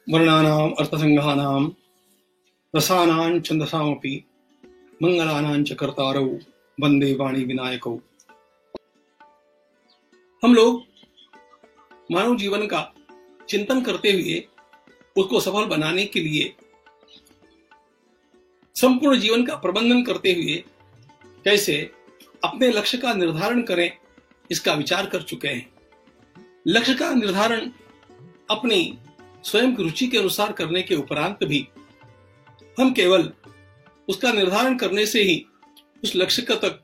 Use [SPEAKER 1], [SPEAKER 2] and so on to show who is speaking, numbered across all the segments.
[SPEAKER 1] वर्णानाम् अर्थसंग्रहाणां रसानां छन्दसामपि मंगलानां च कर्तारौ वंदे वाणी विनायकौ। हम लोग मानव जीवन का चिंतन करते हुए उसको सफल बनाने के लिए संपूर्ण जीवन का प्रबंधन करते हुए कैसे अपने लक्ष्य का निर्धारण करें इसका विचार कर चुके हैं। लक्ष्य का निर्धारण अपनी स्वयं की रुचि के अनुसार करने के उपरांत भी हम केवल उसका निर्धारण करने से ही उस लक्ष्य तक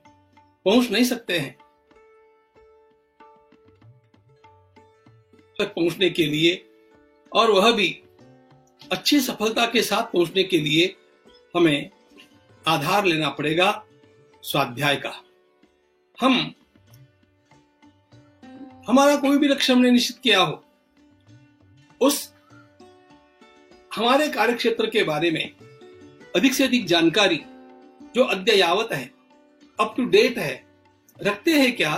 [SPEAKER 1] पहुंच नहीं सकते हैं। तक पहुंचने के लिए और वह भी अच्छी सफलता के साथ पहुंचने के लिए हमें आधार लेना पड़ेगा स्वाध्याय का। हमारा कोई भी लक्ष्य हमने निश्चित किया हो, उस हमारे कार्यक्षेत्र के बारे में अधिक से अधिक जानकारी जो अद्ययावत है, अप टू डेट है, रखते हैं क्या,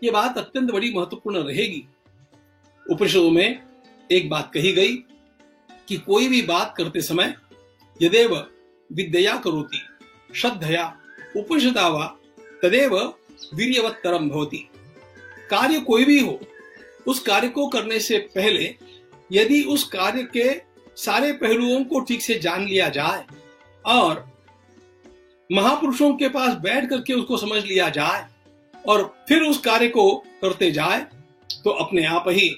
[SPEAKER 1] ये बात अत्यंत बड़ी महत्वपूर्ण रहेगी। उपनिषदों में एक बात कही गई कि कोई भी बात करते समय यदेव विद्या करोति श्रद्धया उपनिषदा वा तदेव वीर्यवत्तरम भवति। कार्य कोई भी हो, उस कार्य को करने से पहले यदि उस कार्य के सारे पहलुओं को ठीक से जान लिया जाए और महापुरुषों के पास बैठ करके उसको समझ लिया जाए और फिर उस कार्य को करते जाए तो अपने आप ही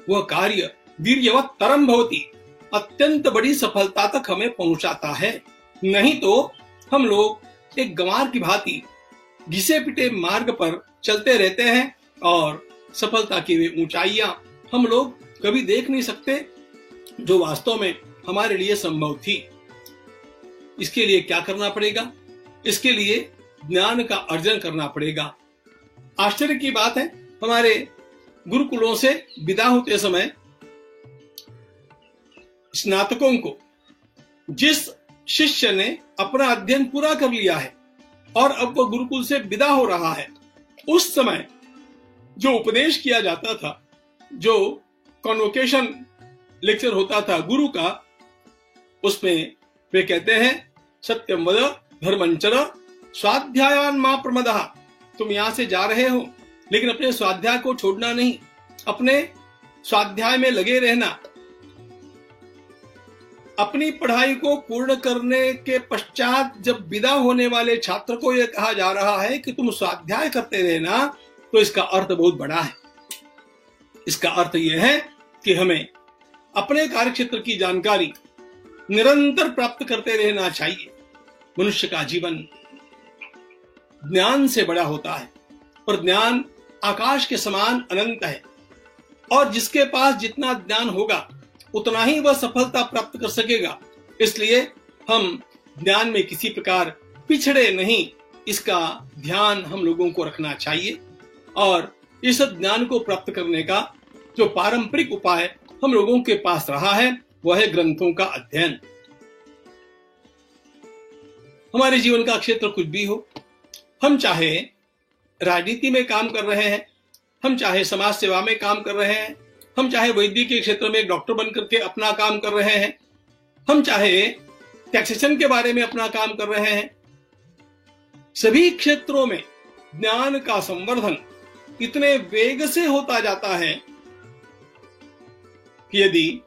[SPEAKER 1] वह कार्य वीर्यवत्तरम भवति, अत्यंत बड़ी सफलता तक हमें पहुंचाता है। नहीं तो हम लोग एक गंवार की भांति घिसे पिटे मार्ग पर चलते रहते हैं और सफलता की वे ऊंचाइयां हम लोग कभी देख नहीं सकते जो वास्तव में हमारे लिए संभव थी। इसके लिए क्या करना पड़ेगा? इसके लिए ज्ञान का अर्जन करना पड़ेगा। आश्चर्य की बात है, हमारे गुरुकुलों से विदा होते समय स्नातकों को जिस शिष्य ने अपना अध्ययन पूरा कर लिया है और अब वह गुरुकुल से विदा हो रहा है, उस समय जो उपदेश किया जाता था, जो कॉन्वोकेशन लेक्चर होता था गुरु का, उसमें वे कहते हैं सत्यम वद धर्मंचर स्वाध्यायान मा प्रमदः। तुम यहां से जा रहे हो लेकिन अपने स्वाध्याय को छोड़ना नहीं, अपने स्वाध्याय में लगे रहना। अपनी पढ़ाई को पूर्ण करने के पश्चात जब विदा होने वाले छात्र को यह कहा जा रहा है कि तुम स्वाध्याय करते रहना, तो इसका अर्थ बहुत बड़ा है। इसका अर्थ यह है कि हमें अपने कार्यक्षेत्र की जानकारी निरंतर प्राप्त करते रहना चाहिए। मनुष्य का जीवन ज्ञान से बड़ा होता है और ज्ञान आकाश के समान अनंत है और जिसके पास जितना ज्ञान होगा उतना ही वह सफलता प्राप्त कर सकेगा। इसलिए हम ज्ञान में किसी प्रकार पिछड़े नहीं, इसका ध्यान हम लोगों को रखना चाहिए। और इस ज्ञान को प्राप्त करने का जो पारंपरिक उपाय हम लोगों के पास रहा है वह है ग्रंथों का अध्ययन। हमारे जीवन का क्षेत्र कुछ भी हो, हम चाहे राजनीति में काम कर रहे हैं, हम चाहे समाज सेवा में काम कर रहे हैं, हम चाहे वैद्य के क्षेत्र में एक डॉक्टर बनकर के अपना काम कर रहे हैं, हम चाहे टैक्सेशन के बारे में अपना काम कर रहे हैं, सभी क्षेत्रों में ज्ञान का संवर्धन इतने वेग से होता जाता है कि यदि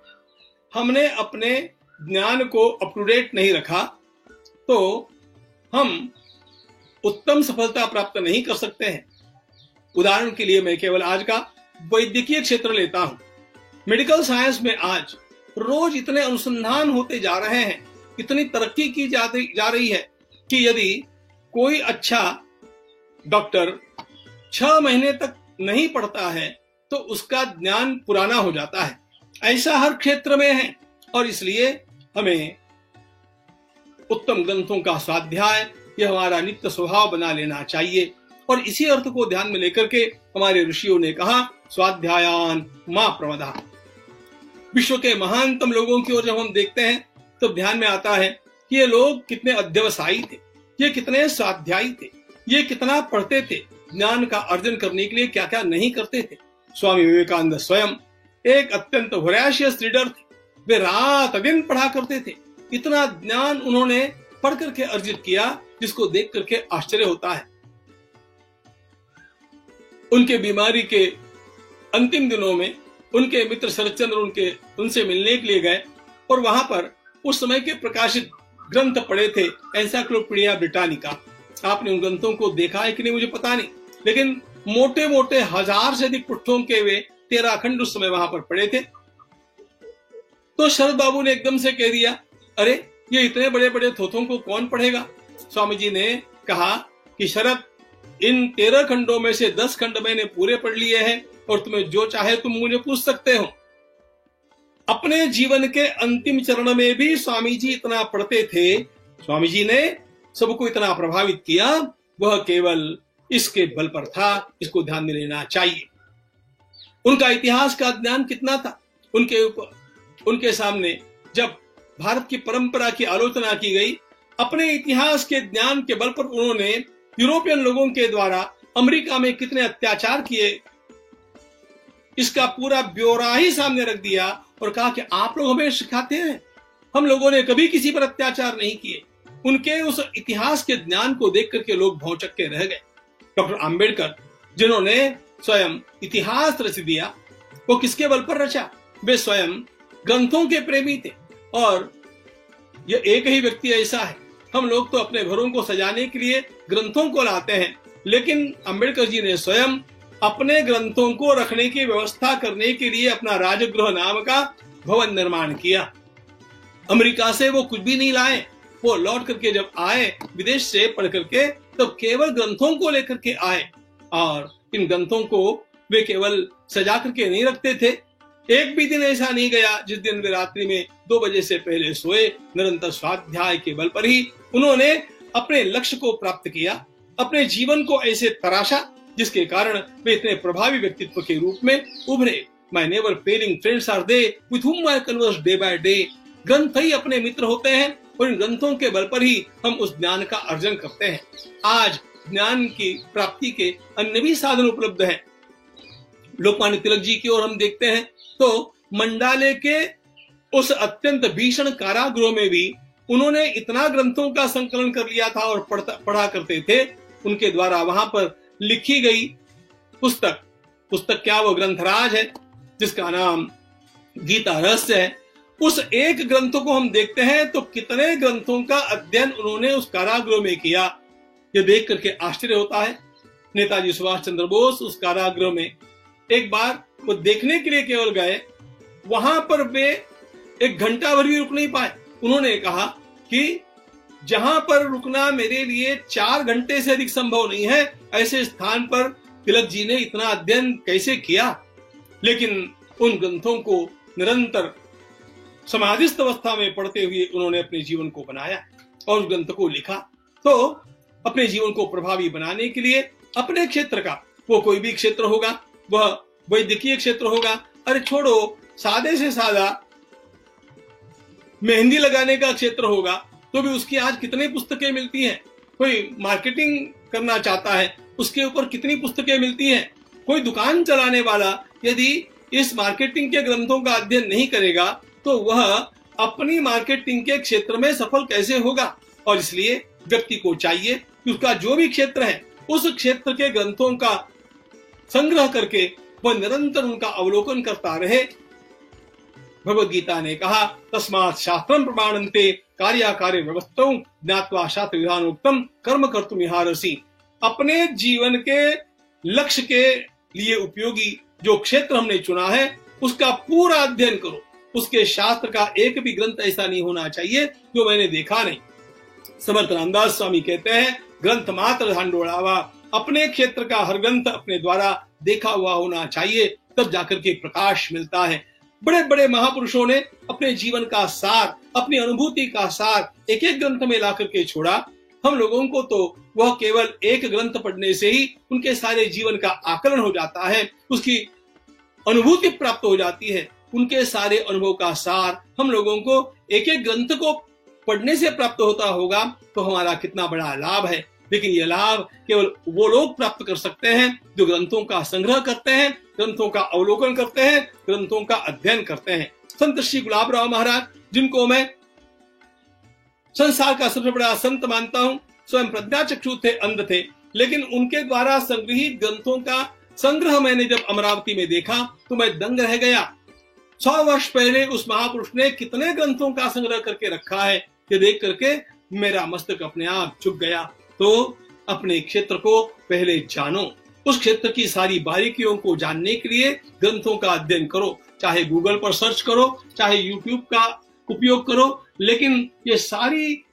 [SPEAKER 1] हमने अपने ज्ञान को अप टू डेट नहीं रखा तो हम उत्तम सफलता प्राप्त नहीं कर सकते हैं। उदाहरण के लिए मैं केवल आज का वैद्यकीय क्षेत्र लेता हूं। मेडिकल साइंस में आज रोज इतने अनुसंधान होते जा रहे हैं, इतनी तरक्की की जा रही है कि यदि कोई अच्छा डॉक्टर 6 महीने तक नहीं पढ़ता है तो उसका ज्ञान पुराना हो जाता है। ऐसा हर क्षेत्र में है और इसलिए हमें उत्तम ग्रंथों का स्वाध्याय यह हमारा नित्य स्वभाव बना लेना चाहिए। और इसी अर्थ को ध्यान में लेकर के हमारे ऋषियों ने कहा स्वाध्यायान मा प्रमदः। विश्व के महानतम लोगों की ओर जब हम देखते हैं तो ध्यान में आता है कि ये लोग कितने अध्यवसायी थे, ये कितने स्वाध्यायी थे, ये कितना पढ़ते थे, ज्ञान का अर्जन करने के लिए क्या क्या नहीं करते थे। स्वामी विवेकानंद स्वयं एक अत्यंत वोराशियस रीडर थे। वे रात दिन पढ़ा करते थे। इतना ज्ञान उन्होंने पढ़ करके अर्जित किया जिसको देख करके आश्चर्य होता है। उनके बीमारी के अंतिम दिनों में उनके मित्र शरदचंद्र उनसे मिलने के लिए गए और वहां पर उस समय के प्रकाशित ग्रंथ पढ़े थे, एनसाइक्लोपीडिया ब्रिटानिका। आपने उन ग्रंथों को देखा है कि नहीं मुझे पता नहीं, लेकिन मोटे मोटे 1000 से अधिक पृष्ठों के वे 13 खंड उस समय वहां पर पढ़े थे। तो शरद बाबू ने एकदम से कह दिया, अरे ये इतने बड़े बड़े थोथों को कौन पढ़ेगा। स्वामी जी ने कहा कि शरद, इन 13 खंडों में से 10 खंड मैंने पूरे पढ़ लिए हैं और तुम्हें जो चाहे तुम मुझे पूछ सकते हो। अपने जीवन के अंतिम चरण में भी स्वामी जी इतना पढ़ते थे। स्वामी जी ने सबको इतना प्रभावित किया, वह केवल इसके बल पर था, इसको ध्यान में लेना चाहिए। उनका इतिहास का ज्ञान कितना था। उनके सामने जब भारत की परंपरा की आलोचना की गई, अपने इतिहास के ज्ञान के बल पर उन्होंने यूरोपियन लोगों के द्वारा अमेरिका में कितने अत्याचार किए इसका पूरा ब्यौरा ही सामने रख दिया और कहा कि आप लोग हमें सिखाते हैं, हम लोगों ने कभी किसी पर अत्याचार नहीं किए। उनके उस इतिहास के ज्ञान को देख करके लोग भौचक्के के रह गए। डॉक्टर आम्बेडकर, जिन्होंने स्वयं इतिहास रच दिया, वो किसके बल पर रचा? वे स्वयं ग्रंथों के प्रेमी थे। और यह एक ही व्यक्ति ऐसा है, हम लोग तो अपने घरों को सजाने के लिए ग्रंथों को लाते हैं, लेकिन आम्बेडकर जी ने स्वयं अपने ग्रंथों को रखने की व्यवस्था करने के लिए अपना राजगृह नाम का भवन निर्माण किया। अमेरिका से वो कुछ भी नहीं लाए, वो लौट करके जब आए विदेश से पढ़ करके, तब केवल ग्रंथों को लेकर के आए। और इन ग्रंथों को वे केवल सजा करके नहीं रखते थे। एक भी दिन ऐसा नहीं गया जिस दिन वे रात्रि में 2 बजे से पहले सोए। निरंतर स्वाध्याय के बल पर ही उन्होंने अपने लक्ष्य को प्राप्त किया, अपने जीवन को ऐसे तराशा जिसके कारण वे इतने प्रभावी व्यक्तित्व के रूप में उभरे। My never failing friends are they with whom I converse day by day। ग्रंथ ही अपने मित्र होते हैं और इन ग्रंथों के बल पर ही हम उस ज्ञान का अर्जन करते हैं। आज ज्ञान की प्राप्ति के अन्य भी साधन उपलब्ध हैं। लोकमान्य तिलक जी की ओर हम देखते हैं तो मंडाले के उस अत्यंत भीषण कारागृह में भी उन्होंने इतना ग्रंथों का संकलन कर लिया था और पढ़ा करते थे। उनके द्वारा वहां पर लिखी गई पुस्तक क्या, वो ग्रंथराज है जिसका नाम गीता रहस्य है। उस एक ग्रंथ को हम देखते हैं तो कितने ग्रंथों का अध्ययन उन्होंने उस कारागृह में किया, यह देख करके आश्चर्य होता है। नेताजी सुभाष चंद्र बोस उस कारागृह में एक बार वो देखने के लिए केवल गए, वहां पर वे 1 घंटा भर भी रुक नहीं पाए। उन्होंने कहा कि जहां पर रुकना मेरे लिए 4 घंटे से अधिक संभव नहीं है, ऐसे स्थान पर तिलक जी ने इतना अध्ययन कैसे किया। लेकिन उन ग्रंथों को निरंतर समाधिस्थ अवस्था में पढ़ते हुए उन्होंने अपने जीवन को बनाया और उस ग्रंथ को लिखा। तो अपने जीवन को प्रभावी बनाने के लिए अपने क्षेत्र का, वो कोई भी क्षेत्र होगा, वह वैद्यकीय क्षेत्र होगा, अरे छोड़ो सादे से सादा मेहंदी लगाने का क्षेत्र होगा तो भी उसकी आज कितनी पुस्तकें मिलती हैं। कोई मार्केटिंग करना चाहता है, उसके ऊपर कितनी पुस्तकें मिलती हैं। कोई दुकान चलाने वाला यदि इस मार्केटिंग के ग्रंथों का अध्ययन नहीं करेगा तो वह अपनी मार्केटिंग के क्षेत्र में सफल कैसे होगा। और इसलिए व्यक्ति को चाहिए कि उसका जो भी क्षेत्र है उस क्षेत्र के ग्रंथों का संग्रह करके वह निरंतर उनका अवलोकन करता रहे। भगवद गीता ने कहा, तस्मात् शास्त्रम प्रमाणन्ते कार्याकार्य व्यवस्थौ ज्ञात्वा शास्त्र विधानोक्तम कर्म कर्तुम इहारसि। अपने जीवन के लक्ष्य के लिए उपयोगी जो क्षेत्र हमने चुना है उसका पूरा अध्ययन करो। उसके शास्त्र का एक भी ग्रंथ ऐसा नहीं होना चाहिए जो मैंने देखा नहीं। समर्थ रामदास स्वामी कहते हैं, ग्रंथ मात्र ढांडोलावा। अपने क्षेत्र का हर ग्रंथ अपने द्वारा देखा हुआ होना चाहिए, तब जाकर के प्रकाश मिलता है। बड़े बड़े महापुरुषों ने अपने जीवन का सार, अपनी अनुभूति का सार एक एक ग्रंथ में ला करके छोड़ा। हम लोगों को तो वह केवल एक ग्रंथ पढ़ने से ही उनके सारे जीवन का आकलन हो जाता है, उसकी अनुभूति प्राप्त हो जाती है। उनके सारे अनुभव का सार हम लोगों को एक एक ग्रंथ को पढ़ने से प्राप्त होता होगा तो हमारा कितना बड़ा लाभ है। लेकिन यह लाभ केवल वो लोग प्राप्त कर सकते हैं जो ग्रंथों का संग्रह करते हैं, ग्रंथों का अवलोकन करते हैं, ग्रंथों का अध्ययन करते हैं। संत श्री गुलाबराव महाराज, जिनको मैं संसार का सबसे बड़ा संत मानता हूं, स्वयं प्रज्ञाचक्षु थे, अंध थे, लेकिन उनके द्वारा संग्रहित ग्रंथों का संग्रह मैंने जब अमरावती में देखा तो मैं दंग रह गया। 100 वर्ष पहले उस महापुरुष ने कितने ग्रंथों का संग्रह करके रखा है, ये देख करके मेरा मस्तक अपने आप झुक गया। तो अपने क्षेत्र को पहले जानो, उस क्षेत्र की सारी बारीकियों को जानने के लिए ग्रंथों का अध्ययन करो, चाहे गूगल पर सर्च करो, चाहे यूट्यूब का उपयोग करो, लेकिन ये सारी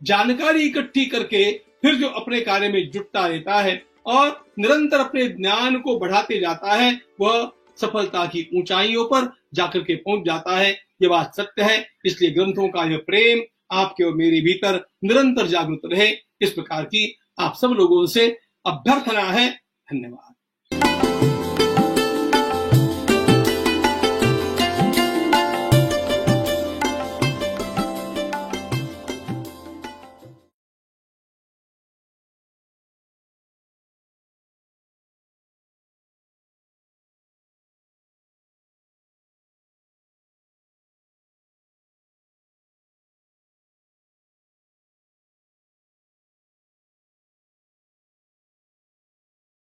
[SPEAKER 1] जानकारी इकट्ठी करके फिर जो अपने कार्य में जुटता रहता है और निरंतर अपने ज्ञान को बढ़ाते जाता है, वह सफलता की ऊंचाइयों पर जाकर के पहुंच जाता है। ये बात सत्य है। इसलिए ग्रंथों का यह प्रेम आपके और मेरे भीतर निरंतर जागृत रहे, इस प्रकार की आप सब लोगों से अभ्यर्थना है। धन्यवाद।